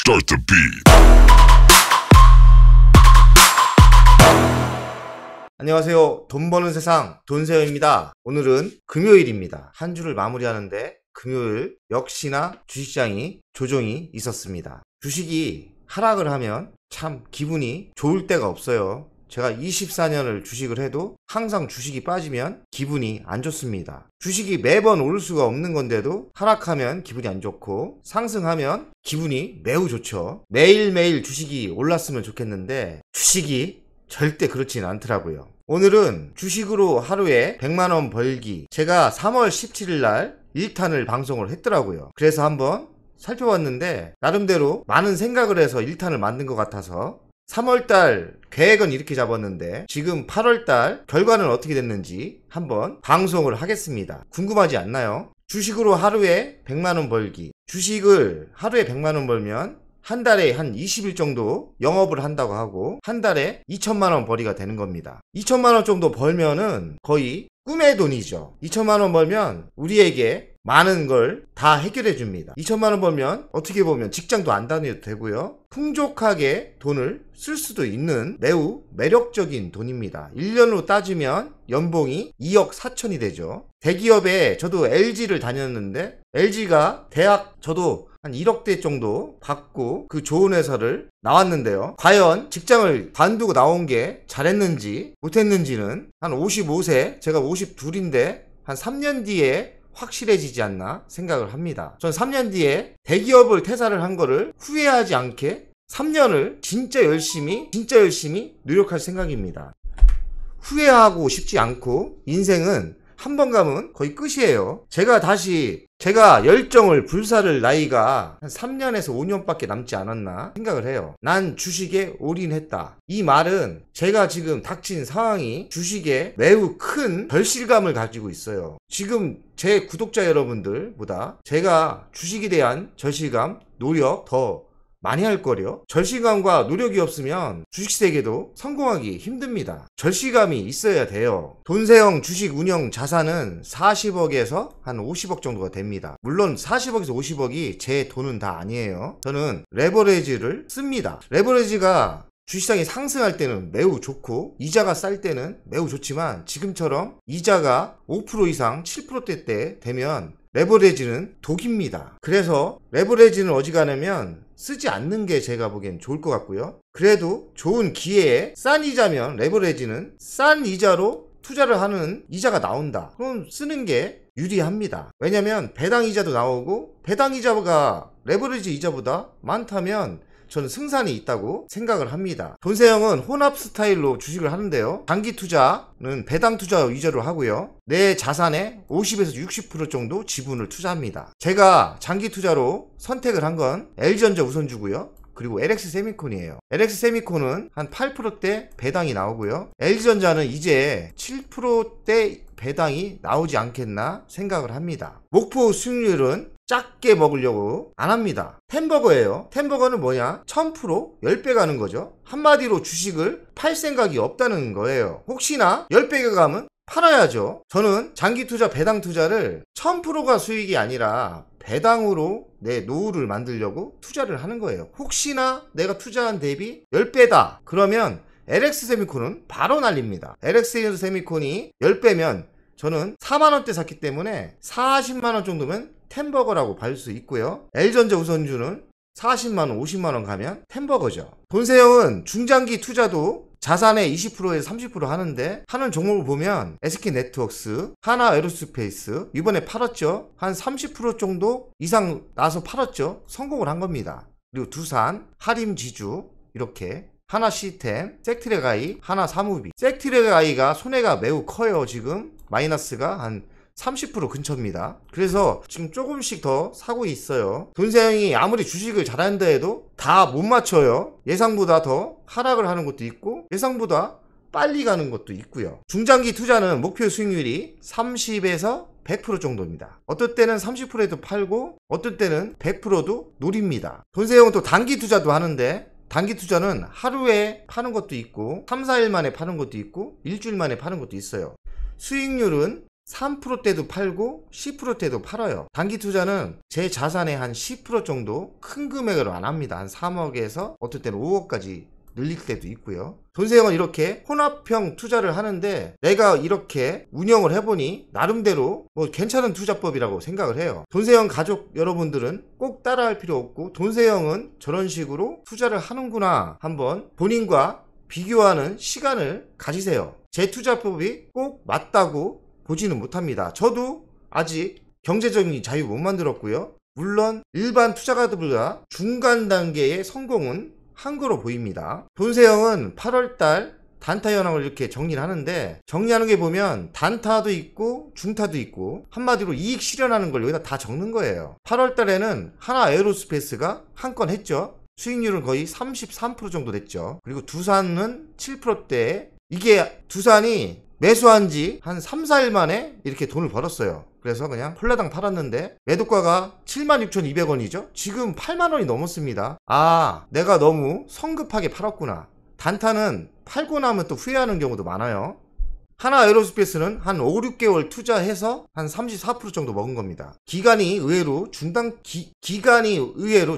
Start the beat. 안녕하세요. 돈 버는 세상 돈세어입니다. 오늘은 금요일입니다. 한 주를 마무리하는데 금요일 역시나 주식시장이 조정이 있었습니다. 주식이 하락을 하면 참 기분이 좋을 때가 없어요. 제가 24년을 주식을 해도 항상 주식이 빠지면 기분이 안 좋습니다. 주식이 매번 오를 수가 없는 건데도 하락하면 기분이 안 좋고 상승하면 기분이 매우 좋죠. 매일매일 주식이 올랐으면 좋겠는데 주식이 절대 그렇지는 않더라고요. 오늘은 주식으로 하루에 100만원 벌기, 제가 3월 17일 날 1탄을 방송을 했더라고요. 그래서 한번 살펴봤는데 나름대로 많은 생각을 해서 1탄을 만든 것 같아서 3월달 계획은 이렇게 잡았는데 지금 8월달 결과는 어떻게 됐는지 한번 방송을 하겠습니다. 궁금하지 않나요? 주식으로 하루에 100만원 벌기, 주식을 하루에 100만원 벌면 한 달에 한 20일 정도 영업을 한다고 하고 한 달에 2천만원 벌이가 되는 겁니다. 2천만원 정도 벌면은 거의 꿈의 돈이죠. 2천만원 벌면 우리에게 많은 걸 다 해결해 줍니다. 2천만원 벌면 어떻게 보면 직장도 안 다녀도 되고요. 풍족하게 돈을 쓸 수도 있는 매우 매력적인 돈입니다. 1년으로 따지면 연봉이 2억 4천이 되죠. 대기업에 저도 LG를 다녔는데 LG가 대학 저도 한 1억대 정도 받고 그 좋은 회사를 나왔는데요. 과연 직장을 관두고 나온 게 잘했는지 못했는지는 한 55세, 제가 52인데 한 3년 뒤에 확실해지지 않나 생각을 합니다. 전 3년 뒤에 대기업을 퇴사를 한 거를 후회하지 않게 3년을 진짜 열심히 노력할 생각입니다. 후회하고 싶지 않고 인생은 한 번 가면 거의 끝이에요. 제가 열정을 불사를 나이가 한 3년에서 5년밖에 남지 않았나 생각을 해요. 난 주식에 올인했다. 이 말은 제가 지금 닥친 상황이 주식에 매우 큰 절실감을 가지고 있어요. 지금 제 구독자 여러분들보다 제가 주식에 대한 절실감, 노력 더 많이 할 거려. 절실감과 노력이 없으면 주식세계도 성공하기 힘듭니다. 절실감이 있어야 돼요. 돈세형 주식 운영 자산은 40억에서 한 50억 정도가 됩니다. 물론 40억에서 50억이 제 돈은 다 아니에요. 저는 레버리지를 씁니다. 레버리지가 주식시장이 상승할 때는 매우 좋고 이자가 쌀 때는 매우 좋지만 지금처럼 이자가 5% 이상 7%대 때 되면 레버리지는 독입니다. 그래서 레버리지는 어지간하면 쓰지 않는 게 제가 보기엔 좋을 것 같고요. 그래도 좋은 기회에 싼 이자면 레버리지는 싼 이자로 투자를 하는 이자가 나온다. 그럼 쓰는 게 유리합니다. 왜냐면 배당 이자도 나오고 배당 이자가 레버리지 이자보다 많다면 저는 승산이 있다고 생각을 합니다. 돈세형은 혼합 스타일로 주식을 하는데요. 단기 투자는 배당 투자 위주로 하고요. 내 자산의 50에서 60% 정도 지분을 투자합니다. 제가 장기 투자로 선택을 한 건 LG전자 우선주고요. 그리고 LX세미콘이에요. LX세미콘은 한 8%대 배당이 나오고요. LG전자는 이제 7%대 배당이 나오지 않겠나 생각을 합니다. 목표 수익률은 작게 먹으려고 안 합니다. 템버거예요. 템버거는 뭐냐? 1000% 10배 가는 거죠. 한마디로 주식을 팔 생각이 없다는 거예요. 혹시나 10배가 가면 팔아야죠. 저는 장기 투자, 배당 투자를 1000%가 수익이 아니라 배당으로 내 노후를 만들려고 투자를 하는 거예요. 혹시나 내가 투자한 대비 10배다. 그러면 LX세미콘은 바로 날립니다. LX세미콘이 10배면 저는 4만원대 샀기 때문에 40만원 정도면 템버거라고 봐줄 수 있고요. L전자 우선주는 40만원, 50만원 가면 템버거죠. 돈세형은 중장기 투자도 자산의 20%에서 30% 하는데 하는 종목을 보면 SK네트워크스, 하나에로스페이스 이번에 팔았죠. 한 30% 정도 이상 나서 팔았죠. 성공을 한 겁니다. 그리고 두산, 하림지주 이렇게 하나시스템, 섹트레가이, 하나사무비. 섹트레가이가 손해가 매우 커요. 지금 마이너스가 한 30% 근처입니다. 그래서 지금 조금씩 더 사고 있어요. 돈세형이 아무리 주식을 잘한다 해도 다 못 맞춰요. 예상보다 더 하락을 하는 것도 있고 예상보다 빨리 가는 것도 있고요. 중장기 투자는 목표 수익률이 30에서 100% 정도입니다. 어떨 때는 30%에도 팔고 어떨 때는 100%도 노립니다. 돈세형은 또 단기 투자도 하는데 단기 투자는 하루에 파는 것도 있고 3, 4일 만에 파는 것도 있고 일주일 만에 파는 것도 있어요. 수익률은 3%대도 팔고 10%대도 팔아요. 단기 투자는 제 자산의 한 10% 정도 큰 금액으로 안 합니다. 한 3억에서 어떨 때는 5억까지 늘릴 때도 있고요. 돈세형은 이렇게 혼합형 투자를 하는데 내가 이렇게 운영을 해보니 나름대로 뭐 괜찮은 투자법이라고 생각을 해요. 돈세형 가족 여러분들은 꼭 따라할 필요 없고 돈세형은 저런 식으로 투자를 하는구나 한번 본인과 비교하는 시간을 가지세요. 제 투자법이 꼭 맞다고 보지는 못합니다. 저도 아직 경제적인 자유 못 만들었고요. 물론 일반 투자가들보다 중간 단계의 성공은 한 거로 보입니다. 돈세형은 8월달 단타 현황을 이렇게 정리를 하는데 정리하는 게 보면 단타도 있고 중타도 있고 한마디로 이익 실현하는 걸 여기다 다 적는 거예요. 8월달에는 하나 에어로스페이스가 한 건 했죠. 수익률은 거의 33% 정도 됐죠. 그리고 두산은 7%대 이게 두산이 매수한 지 한 3, 4일 만에 이렇게 돈을 벌었어요. 그래서 그냥 홀라당 팔았는데 매도가가 76,200원이죠. 지금 8만원이 넘었습니다. 아, 내가 너무 성급하게 팔았구나. 단타는 팔고 나면 또 후회하는 경우도 많아요. 하나 에어로스페이스는 한 5, 6개월 투자해서 한 34% 정도 먹은 겁니다. 기간이 의외로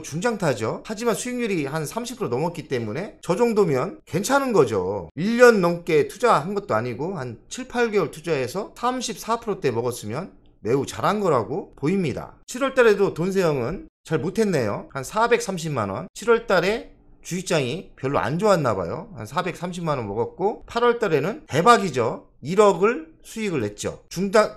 중장타죠. 하지만 수익률이 한 30% 넘었기 때문에 저 정도면 괜찮은 거죠. 1년 넘게 투자한 것도 아니고 한 7, 8개월 투자해서 34%대 먹었으면 매우 잘한 거라고 보입니다. 7월달에도 돈세형은 잘 못했네요. 한 430만원. 7월달에 주식장이 별로 안 좋았나 봐요. 한 430만원 먹었고 8월달에는 대박이죠. 1억을 수익을 냈죠.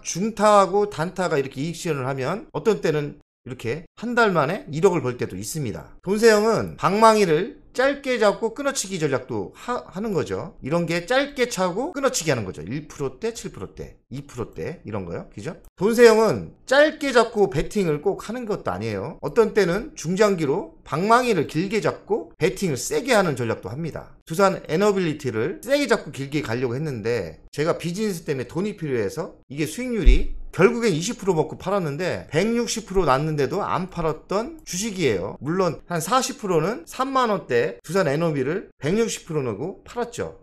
중타하고 단타가 이렇게 이익 실현을 하면 어떤 때는 이렇게 한 달 만에 1억을 벌 때도 있습니다. 돈세형은 방망이를 짧게 잡고 끊어치기 전략도 하는 거죠. 이런 게 짧게 차고 끊어치기 하는 거죠. 1%대, 7%대, 2%대 이런 거요. 그죠? 돈세형은 짧게 잡고 배팅을 꼭 하는 것도 아니에요. 어떤 때는 중장기로 방망이를 길게 잡고 배팅을 세게 하는 전략도 합니다. 두산 에너빌리티를 세게 잡고 길게 가려고 했는데 제가 비즈니스 때문에 돈이 필요해서 이게 수익률이 결국엔 20% 먹고 팔았는데 160% 났는데도 안 팔았던 주식이에요. 물론 한 40%는 3만원대 두산 에너비를 160% 넣고 팔았죠.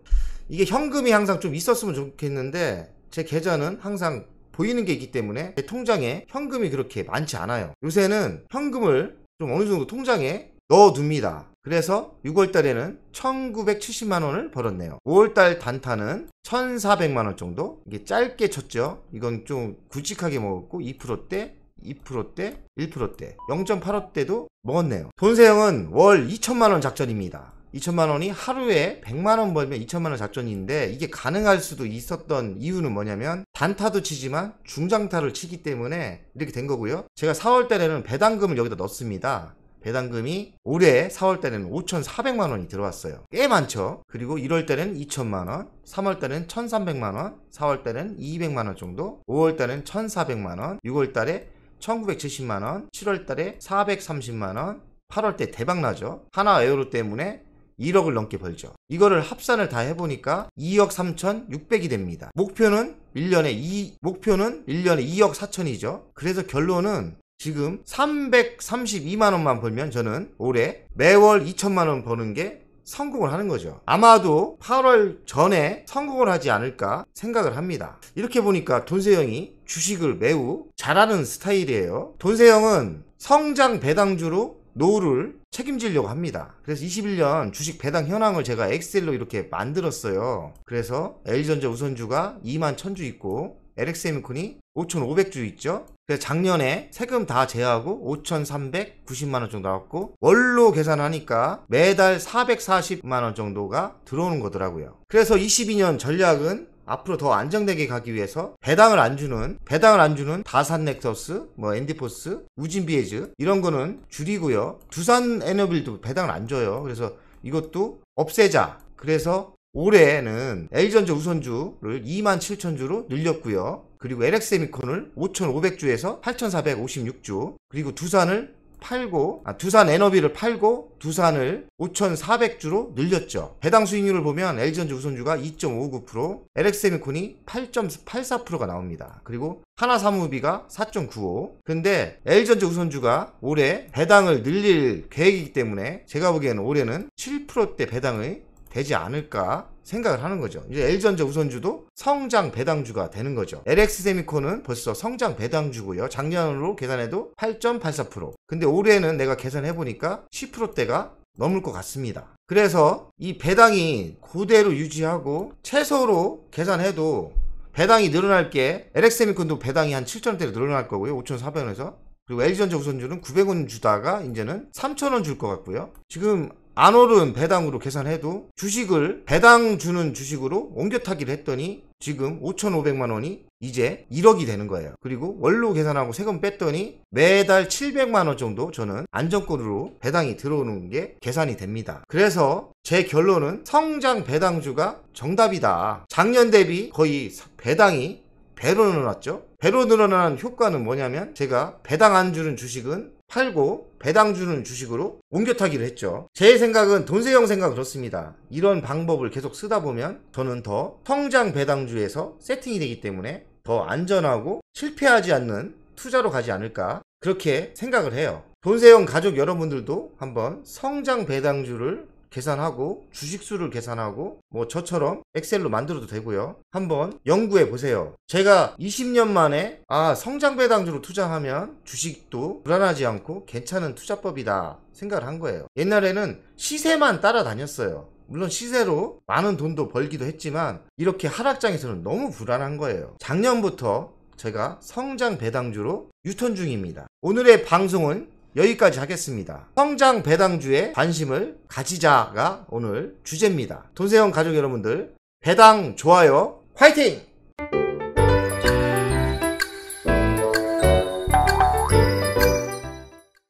이게 현금이 항상 좀 있었으면 좋겠는데 제 계좌는 항상 보이는 게 있기 때문에 제 통장에 현금이 그렇게 많지 않아요. 요새는 현금을 좀 어느 정도 통장에 넣어둡니다. 그래서 6월달에는 1970만원을 벌었네요. 5월달 단타는 1400만원 정도. 이게 짧게 쳤죠. 이건 좀 굵직하게 먹었고 2%대 2%대 1%대 0.85대도 먹었네요. 돈세형은 월 2천만원 작전입니다. 2천만원이 하루에 100만원 벌면 2천만원 작전인데 이게 가능할 수도 있었던 이유는 뭐냐면 단타도 치지만 중장타를 치기 때문에 이렇게 된 거고요. 제가 4월달에는 배당금을 여기다 넣습니다. 배당금이 올해 4월달에는 5,400만원이 들어왔어요. 꽤 많죠. 그리고 1월달에는 2천만원, 3월달에는 1,300만원, 4월달에는 200만원 정도, 5월달에는 1,400만원, 6월달에 1,970만원, 7월달에 430만원, 8월때 대박나죠. 하나 에어로 때문에 1억을 넘게 벌죠. 이거를 합산을 다 해보니까 2억 3,600이 됩니다. 목표는 1년에 2억 4천이죠. 그래서 결론은 지금 332만원만 벌면 저는 올해 매월 2천만원 버는 게 성공을 하는 거죠. 아마도 8월 전에 성공을 하지 않을까 생각을 합니다. 이렇게 보니까 돈세형이 주식을 매우 잘하는 스타일이에요. 돈세형은 성장 배당주로 노후를 책임지려고 합니다. 그래서 21년 주식 배당 현황을 제가 엑셀로 이렇게 만들었어요. 그래서 LG전자 우선주가 21,000주 있고 LX에미콘이 5,500주 있죠. 그래서 작년에 세금 다 제하고 5,390만원 정도 나왔고 월로 계산하니까 매달 440만원 정도가 들어오는 거더라고요. 그래서 22년 전략은 앞으로 더 안정되게 가기 위해서 배당을 안 주는 다산넥서스, 엔디포스, 우진비에즈 이런 거는 줄이고요. 두산 에너빌도 배당을 안 줘요. 그래서 이것도 없애자. 그래서 올해는 LG전자 우선주를 27,000주로 늘렸고요. 그리고 LX에미콘을 5,500주에서 8,456주, 그리고 두산 에너비를 팔고 두산을 5,400주로 늘렸죠. 배당 수익률을 보면 LG전자 우선주가 2.59%, LX에미콘이 8.84%가 나옵니다. 그리고 하나사무비가 4.95%. 근데 LG전자 우선주가 올해 배당을 늘릴 계획이기 때문에 제가 보기에는 올해는 7%대 배당의 되지 않을까 생각을 하는 거죠. 이제 LG전자 우선주도 성장 배당주가 되는 거죠. LX세미콘은 벌써 성장 배당주고요. 작년으로 계산해도 8.84%. 근데 올해는 내가 계산해보니까 10%대가 넘을 것 같습니다. 그래서 이 배당이 그대로 유지하고 최소로 계산해도 배당이 늘어날 게 LX세미콘도 배당이 한 7,000원대로 늘어날 거고요. 5,400원에서. 그리고 LG전자 우선주는 900원 주다가 이제는 3,000원 줄 것 같고요. 지금 안 오른 배당으로 계산해도 주식을 배당 주는 주식으로 옮겨 타기를 했더니 지금 5,500만 원이 이제 1억이 되는 거예요. 그리고 원로 계산하고 세금 뺐더니 매달 700만 원 정도 저는 안정권으로 배당이 들어오는 게 계산이 됩니다. 그래서 제 결론은 성장 배당주가 정답이다. 작년 대비 거의 배당이 배로 늘어났죠. 배로 늘어난 효과는 뭐냐면 제가 배당 안 주는 주식은 팔고 배당 주는 주식으로 옮겨 타기를 했죠. 제 생각은 돈세형 생각 그렇습니다. 이런 방법을 계속 쓰다 보면 저는 더 성장 배당주에서 세팅이 되기 때문에 더 안전하고 실패하지 않는 투자로 가지 않을까 그렇게 생각을 해요. 돈세형 가족 여러분들도 한번 성장 배당주를 계산하고 주식수를 계산하고 뭐 저처럼 엑셀로 만들어도 되고요. 한번 연구해 보세요. 제가 20년 만에 성장 배당주로 투자하면 주식도 불안하지 않고 괜찮은 투자법이다 생각을 한 거예요. 옛날에는 시세만 따라다녔어요. 물론 시세로 많은 돈도 벌기도 했지만 이렇게 하락장에서는 너무 불안한 거예요. 작년부터 제가 성장 배당주로 유턴 중입니다. 오늘의 방송은 여기까지 하겠습니다. 성장 배당주에 관심을 가지자가 오늘 주제입니다. 돈세형 가족 여러분들 배당 좋아요 화이팅!